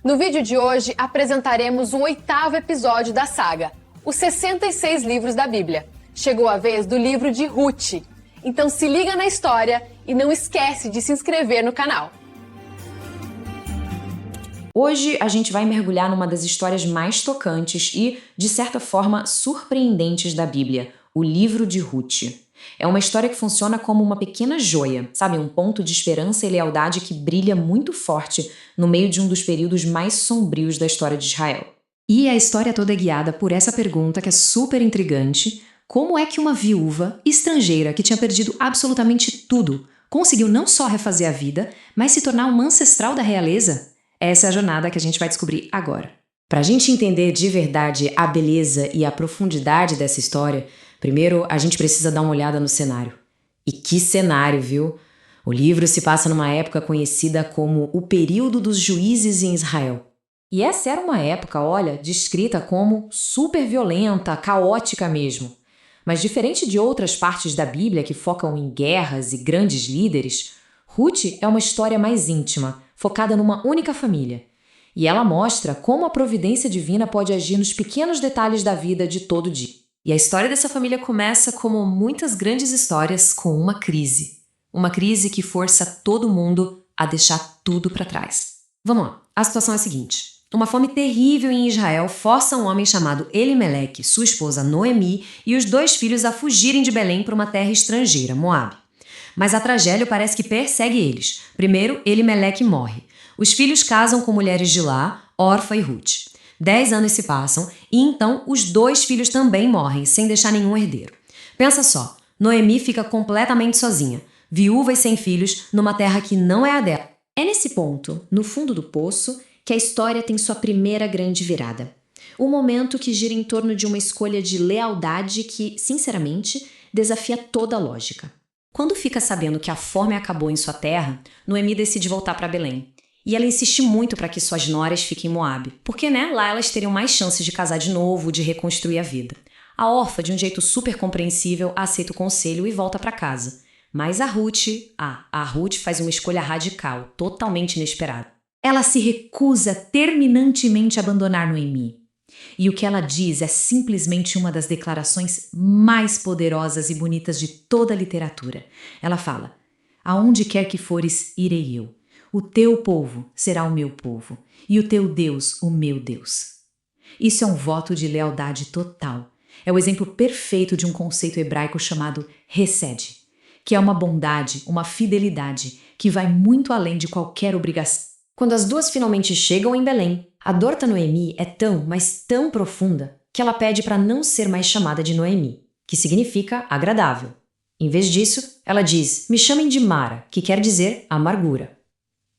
No vídeo de hoje, apresentaremos o 8º episódio da saga, os 66 livros da Bíblia. Chegou a vez do livro de Ruth. Então se liga na história e não esquece de se inscrever no canal. Hoje a gente vai mergulhar numa das histórias mais tocantes e, de certa forma, surpreendentes da Bíblia, o livro de Ruth. É uma história que funciona como uma pequena joia, sabe? Um ponto de esperança e lealdade que brilha muito forte no meio de um dos períodos mais sombrios da história de Israel. E a história toda é guiada por essa pergunta que é super intrigante: como é que uma viúva estrangeira que tinha perdido absolutamente tudo conseguiu não só refazer a vida, mas se tornar uma ancestral da realeza? Essa é a jornada que a gente vai descobrir agora. Para a gente entender de verdade a beleza e a profundidade dessa história, primeiro a gente precisa dar uma olhada no cenário. E que cenário, viu? O livro se passa numa época conhecida como o período dos juízes em Israel. E essa era uma época, olha, descrita como super violenta, caótica mesmo. Mas diferente de outras partes da Bíblia que focam em guerras e grandes líderes, Ruth é uma história mais íntima, focada numa única família. E ela mostra como a providência divina pode agir nos pequenos detalhes da vida de todo dia. E a história dessa família começa, como muitas grandes histórias, com uma crise. Uma crise que força todo mundo a deixar tudo para trás. Vamos lá, a situação é a seguinte. Uma fome terrível em Israel força um homem chamado Elimeleque, sua esposa Noemi e os 2 filhos a fugirem de Belém para uma terra estrangeira, Moabe. Mas a tragédia parece que persegue eles. Primeiro, Elimeleque morre. Os filhos casam com mulheres de lá, Orfa e Ruth. 10 anos se passam e então os 2 filhos também morrem, sem deixar nenhum herdeiro. Pensa só, Noemi fica completamente sozinha, viúva e sem filhos, numa terra que não é a dela. É nesse ponto, no fundo do poço, que a história tem sua primeira grande virada. Um momento que gira em torno de uma escolha de lealdade que, sinceramente, desafia toda a lógica. Quando fica sabendo que a fome acabou em sua terra, Noemi decide voltar para Belém. E ela insiste muito para que suas noras fiquem em Moabe, porque lá elas teriam mais chances de casar de novo, de reconstruir a vida. A Orfa, de um jeito super compreensível, aceita o conselho e volta para casa. Mas a Ruth faz uma escolha radical, totalmente inesperada. Ela se recusa terminantemente a abandonar Noemi. E o que ela diz é simplesmente uma das declarações mais poderosas e bonitas de toda a literatura. Ela fala: "Aonde quer que fores, irei eu. O teu povo será o meu povo, e o teu Deus, o meu Deus." Isso é um voto de lealdade total. É o exemplo perfeito de um conceito hebraico chamado hesed, que é uma bondade, uma fidelidade, que vai muito além de qualquer obrigação. Quando as 2 finalmente chegam em Belém, a dor da Noemi é tão, mas tão profunda, que ela pede para não ser mais chamada de Noemi, que significa agradável. Em vez disso, ela diz: "Me chamem de Mara", que quer dizer amargura.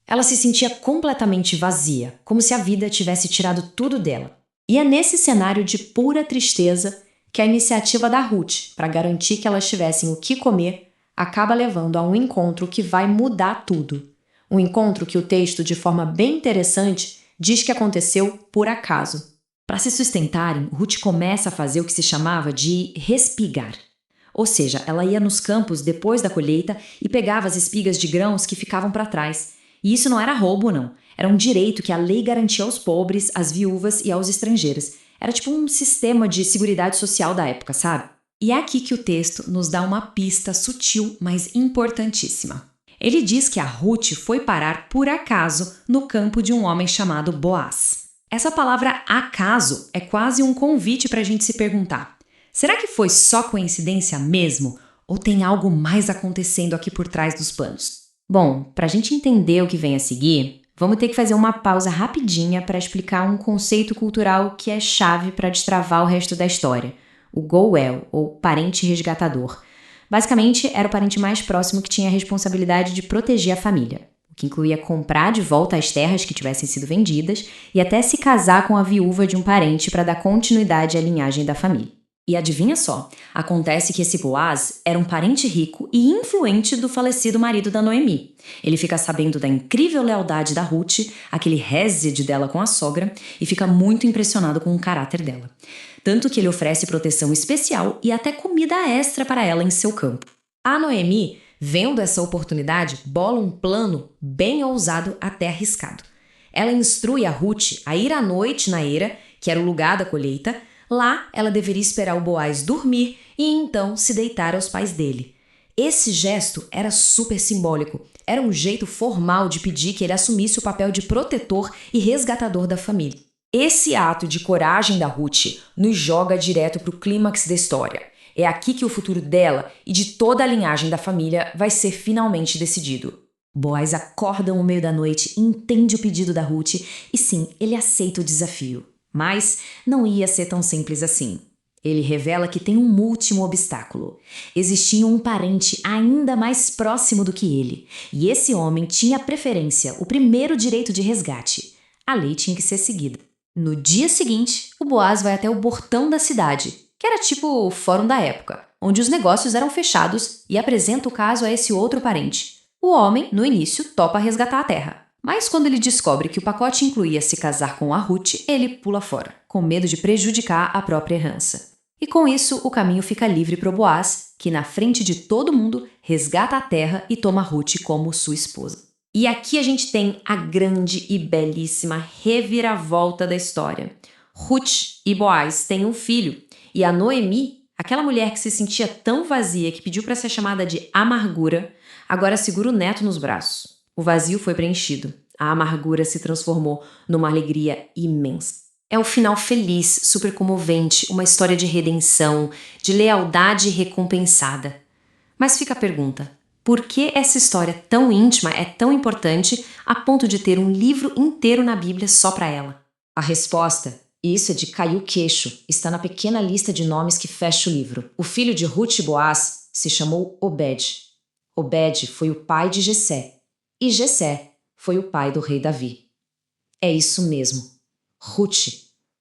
Ela se sentia completamente vazia, como se a vida tivesse tirado tudo dela. E é nesse cenário de pura tristeza que a iniciativa da Ruth, para garantir que elas tivessem o que comer, acaba levando a um encontro que vai mudar tudo. Um encontro que o texto, de forma bem interessante, diz que aconteceu por acaso. Para se sustentarem, Ruth começa a fazer o que se chamava de respigar. Ou seja, ela ia nos campos depois da colheita e pegava as espigas de grãos que ficavam para trás. E isso não era roubo, não. Era um direito que a lei garantia aos pobres, às viúvas e aos estrangeiros. Era tipo um sistema de seguridade social da época, sabe? E é aqui que o texto nos dá uma pista sutil, mas importantíssima. Ele diz que a Ruth foi parar por acaso no campo de um homem chamado Boaz. Essa palavra acaso é quase um convite para a gente se perguntar: será que foi só coincidência mesmo? Ou tem algo mais acontecendo aqui por trás dos panos? Bom, para a gente entender o que vem a seguir, vamos ter que fazer uma pausa rapidinha para explicar um conceito cultural que é chave para destravar o resto da história: o Goel, ou parente resgatador. Basicamente, era o parente mais próximo que tinha a responsabilidade de proteger a família, o que incluía comprar de volta as terras que tivessem sido vendidas e até se casar com a viúva de um parente para dar continuidade à linhagem da família. E adivinha só, acontece que esse Boaz era um parente rico e influente do falecido marido da Noemi. Ele fica sabendo da incrível lealdade da Ruth, aquele hesed dela com a sogra, e fica muito impressionado com o caráter dela. Tanto que ele oferece proteção especial e até comida extra para ela em seu campo. A Noemi, vendo essa oportunidade, bola um plano bem ousado até arriscado. Ela instrui a Ruth a ir à noite na eira, que era o lugar da colheita. Lá, ela deveria esperar o Boaz dormir e então se deitar aos pés dele. Esse gesto era super simbólico. Era um jeito formal de pedir que ele assumisse o papel de protetor e resgatador da família. Esse ato de coragem da Ruth nos joga direto para o clímax da história. É aqui que o futuro dela e de toda a linhagem da família vai ser finalmente decidido. Boaz acorda no meio da noite, entende o pedido da Ruth e sim, ele aceita o desafio. Mas não ia ser tão simples assim. Ele revela que tem um último obstáculo. Existia um parente ainda mais próximo do que ele, e esse homem tinha preferência, o primeiro direito de resgate. A lei tinha que ser seguida. No dia seguinte, o Boaz vai até o portão da cidade, que era tipo o fórum da época, onde os negócios eram fechados, e apresenta o caso a esse outro parente. O homem, no início, topa resgatar a terra. Mas quando ele descobre que o pacote incluía se casar com a Ruth, ele pula fora, com medo de prejudicar a própria herança. E com isso, o caminho fica livre para o Boaz, que na frente de todo mundo resgata a terra e toma Ruth como sua esposa. E aqui a gente tem a grande e belíssima reviravolta da história. Ruth e Boaz têm um filho, e a Noemi, aquela mulher que se sentia tão vazia que pediu para ser chamada de amargura, agora segura o neto nos braços. O vazio foi preenchido. A amargura se transformou numa alegria imensa. É um final feliz, super comovente, uma história de redenção, de lealdade recompensada. Mas fica a pergunta, por que essa história tão íntima é tão importante a ponto de ter um livro inteiro na Bíblia só para ela? A resposta, e isso é de cair o queixo, está na pequena lista de nomes que fecha o livro. O filho de Ruth e Boaz se chamou Obed. Obed foi o pai de Jessé. E Jessé foi o pai do rei Davi. É isso mesmo. Ruth,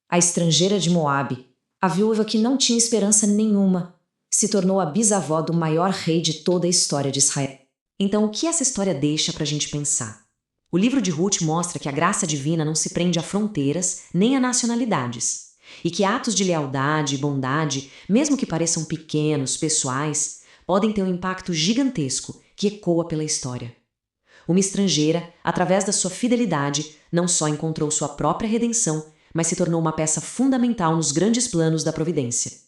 a estrangeira de Moabe, a viúva que não tinha esperança nenhuma, se tornou a bisavó do maior rei de toda a história de Israel. Então, o que essa história deixa para a gente pensar? O livro de Ruth mostra que a graça divina não se prende a fronteiras nem a nacionalidades, e que atos de lealdade e bondade, mesmo que pareçam pequenos, pessoais, podem ter um impacto gigantesco que ecoa pela história. Uma estrangeira, através da sua fidelidade, não só encontrou sua própria redenção, mas se tornou uma peça fundamental nos grandes planos da providência.